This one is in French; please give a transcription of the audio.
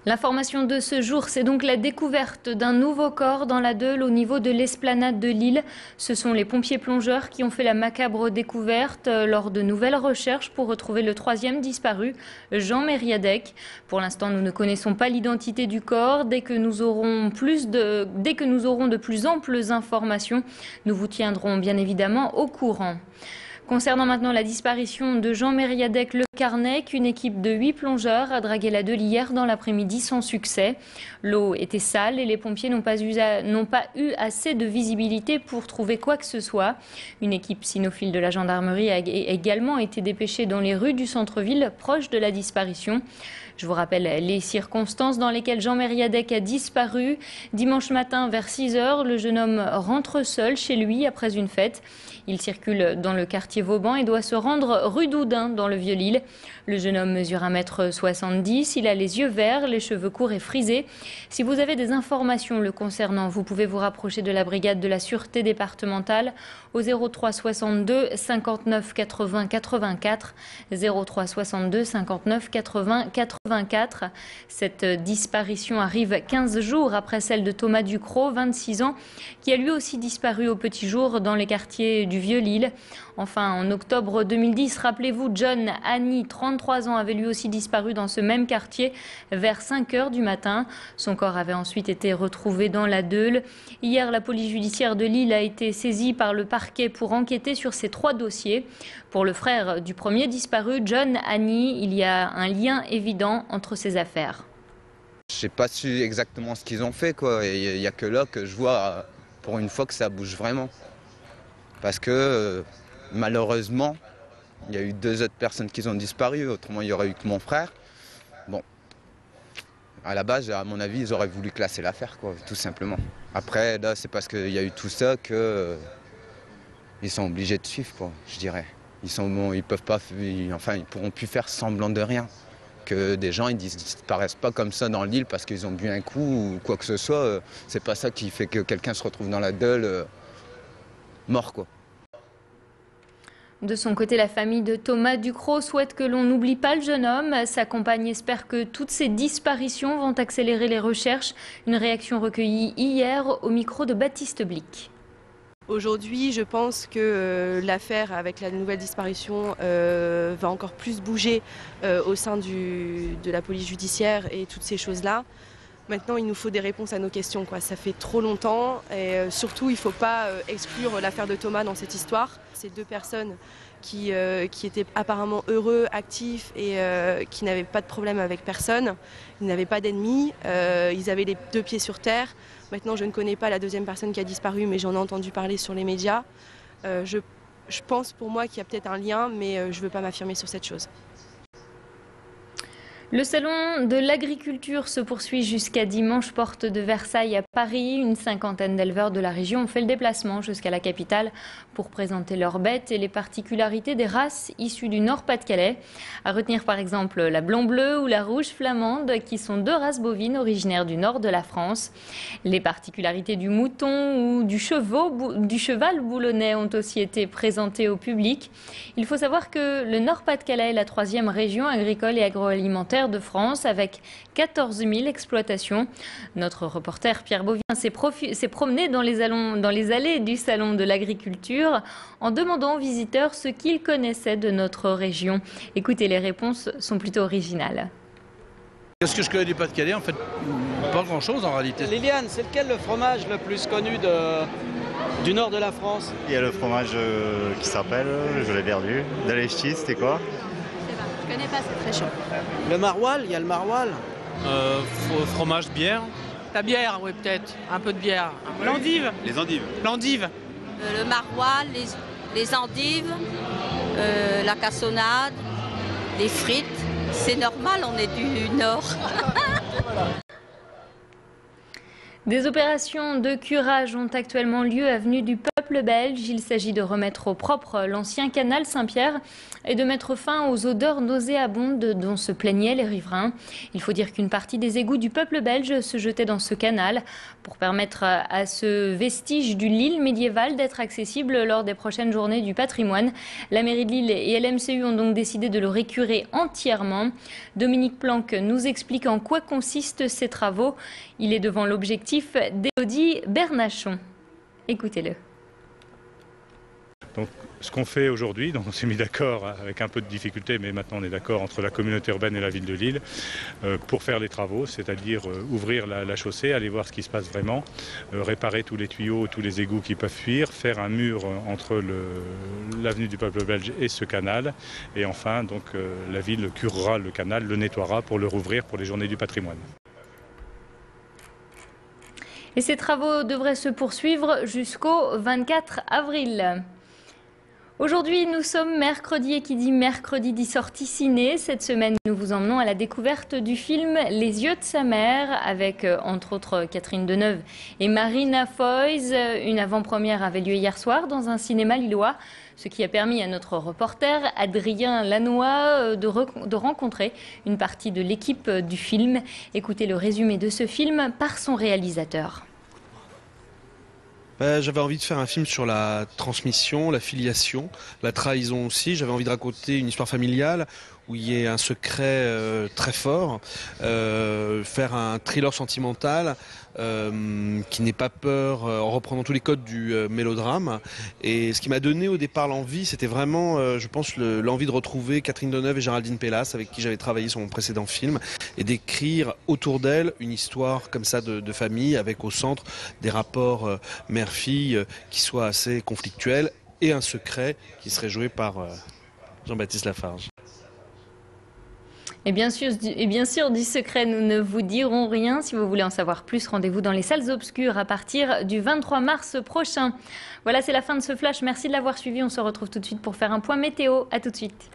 L'information de ce jour, c'est donc la découverte d'un nouveau corps dans la Deûle au niveau de l'esplanade de Lille. Ce sont les pompiers plongeurs qui ont fait la macabre découverte lors de nouvelles recherches pour retrouver le troisième disparu, Jean Mériadec. Pour l'instant, nous ne connaissons pas l'identité du corps. Dès que nous aurons de plus amples informations, nous vous tiendrons bien évidemment au courant. Concernant maintenant la disparition de Jean Mériadec Le Carnec, une équipe de 8 plongeurs a dragué la Deûle hier dans l'après-midi sans succès. L'eau était sale et les pompiers n'ont pas eu assez de visibilité pour trouver quoi que ce soit. Une équipe cynophile de la gendarmerie a également été dépêchée dans les rues du centre-ville proche de la disparition. Je vous rappelle les circonstances dans lesquelles Jean Mériadec a disparu. Dimanche matin vers 6 h, le jeune homme rentre seul chez lui après une fête. Il circule dans le quartier Vauban et doit se rendre rue d'Oudin dans le Vieux-Lille. Le jeune homme mesure 1,70 m, il a les yeux verts, les cheveux courts et frisés. Si vous avez des informations le concernant, vous pouvez vous rapprocher de la brigade de la sûreté départementale au 03 62 59 80 84 03 62 59 80 84. Cette disparition arrive 15 jours après celle de Thomas Ducrot, 26 ans, qui a lui aussi disparu au petit jour dans les quartiers du Vieux-Lille. Enfin, en octobre 2010, rappelez-vous, John Annie, 33 ans, avait lui aussi disparu dans ce même quartier vers 5 h du matin. Son corps avait ensuite été retrouvé dans la Deûle. Hier, la police judiciaire de Lille a été saisie par le parquet pour enquêter sur ces 3 dossiers. Pour le frère du premier disparu, John Annie, il y a un lien évident entre ces affaires. Je n'ai pas su exactement ce qu'ils ont fait, quoi. Il n'y a que là que je vois, pour une fois, que ça bouge vraiment. Parce que malheureusement, il y a eu 2 autres personnes qui ont disparu, autrement il n'y aurait eu que mon frère. Bon, à la base, à mon avis, ils auraient voulu classer l'affaire, quoi, tout simplement. Après, là, c'est parce qu'il y a eu tout ça que ils sont obligés de suivre, quoi, je dirais. Ils peuvent pas, enfin, ils pourront plus faire semblant de rien. Que des gens ils disparaissent pas comme ça dans l'île parce qu'ils ont bu un coup ou quoi que ce soit. C'est pas ça qui fait que quelqu'un se retrouve dans la Deûle mort, quoi. De son côté, la famille de Thomas Ducrot souhaite que l'on n'oublie pas le jeune homme. Sa compagne espère que toutes ces disparitions vont accélérer les recherches. Une réaction recueillie hier au micro de Baptiste Blic. Aujourd'hui, je pense que l'affaire avec la nouvelle disparition va encore plus bouger au sein de la police judiciaire et toutes ces choses-là. Maintenant, il nous faut des réponses à nos questions, quoi. Ça fait trop longtemps et surtout, il ne faut pas exclure l'affaire de Thomas dans cette histoire. Ces 2 personnes qui étaient apparemment heureux, actifs et qui n'avaient pas de problème avec personne. Ils n'avaient pas d'ennemis, ils avaient les 2 pieds sur terre. Maintenant, je ne connais pas la 2e personne qui a disparu, mais j'en ai entendu parler sur les médias. Je pense pour moi qu'il y a peut-être un lien, mais je ne veux pas m'affirmer sur cette chose. Le salon de l'agriculture se poursuit jusqu'à dimanche, porte de Versailles à Paris. Une 50aine d'éleveurs de la région ont fait le déplacement jusqu'à la capitale pour présenter leurs bêtes et les particularités des races issues du Nord-Pas-de-Calais. À retenir par exemple la blond-bleu ou la rouge flamande, qui sont 2 races bovines originaires du nord de la France. Les particularités du mouton ou du cheval boulonnais ont aussi été présentées au public. Il faut savoir que le Nord-Pas-de-Calais est la 3e région agricole et agroalimentaire de France avec 14 000 exploitations. Notre reporter Pierre Bovien s'est promené dans les allées du salon de l'agriculture en demandant aux visiteurs ce qu'ils connaissaient de notre région. Écoutez, les réponses sont plutôt originales. Qu'est-ce que je connais du Pas-de-Calais? En fait, pas grand-chose en réalité. Liliane, c'est lequel le fromage le plus connu du nord de la France? Il y a le fromage qui s'appelle, je l'ai perdu, de l'Echtis, c'était quoi? Je connais pas, c'est très chaud. Le maroilles, il y a le maroilles. Fromage, bière. La bière, oui, peut-être. Un peu de bière. L'endive. Les endives. L'endive. Le maroilles, les endives, la cassonade, les frites. C'est normal, on est du Nord. Des opérations de curage ont actuellement lieu avenue du Peuple peuple belge. Il s'agit de remettre au propre l'ancien canal Saint-Pierre et de mettre fin aux odeurs nauséabondes dont se plaignaient les riverains. Il faut dire qu'une partie des égouts du peuple belge se jetaient dans ce canal pour permettre à ce vestige du Lille médiéval d'être accessible lors des prochaines journées du patrimoine. La mairie de Lille et LMCU ont donc décidé de le récurer entièrement. Dominique Planck nous explique en quoi consistent ces travaux. Il est devant l'objectif d'Élodie Bernachon. Écoutez-le. Donc, ce qu'on fait aujourd'hui, on s'est mis d'accord avec un peu de difficulté, mais maintenant on est d'accord entre la communauté urbaine et la ville de Lille pour faire les travaux, c'est-à-dire ouvrir la chaussée, aller voir ce qui se passe vraiment, réparer tous les tuyaux, tous les égouts qui peuvent fuir, faire un mur entre l'avenue du peuple belge et ce canal, et enfin donc la ville curera le canal, le nettoiera pour le rouvrir pour les journées du patrimoine. Et ces travaux devraient se poursuivre jusqu'au 24 avril. Aujourd'hui, nous sommes mercredi et qui dit mercredi dit sortie ciné. Cette semaine, nous vous emmenons à la découverte du film Les yeux de sa mère avec entre autres Catherine Deneuve et Marina Foïs. Une avant-première avait lieu hier soir dans un cinéma lillois, ce qui a permis à notre reporter Adrien Lannoy de rencontrer une partie de l'équipe du film. Écoutez le résumé de ce film par son réalisateur. J'avais envie de faire un film sur la transmission, la filiation, la trahison aussi. J'avais envie de raconter une histoire familiale où il y ait un secret très fort, faire un thriller sentimental qui n'ait pas peur en reprenant tous les codes du mélodrame. Et ce qui m'a donné au départ l'envie, c'était vraiment, je pense, l'envie de retrouver Catherine Deneuve et Géraldine Pellas, avec qui j'avais travaillé sur mon précédent film, et d'écrire autour d'elle une histoire comme ça de famille, avec au centre des rapports mère-fille qui soient assez conflictuels, et un secret qui serait joué par Jean-Baptiste Lafarge. Et bien sûr, du secret, nous ne vous dirons rien. Si vous voulez en savoir plus, rendez-vous dans les salles obscures à partir du 23 mars prochain. Voilà, c'est la fin de ce flash. Merci de l'avoir suivi. On se retrouve tout de suite pour faire un point météo. À tout de suite.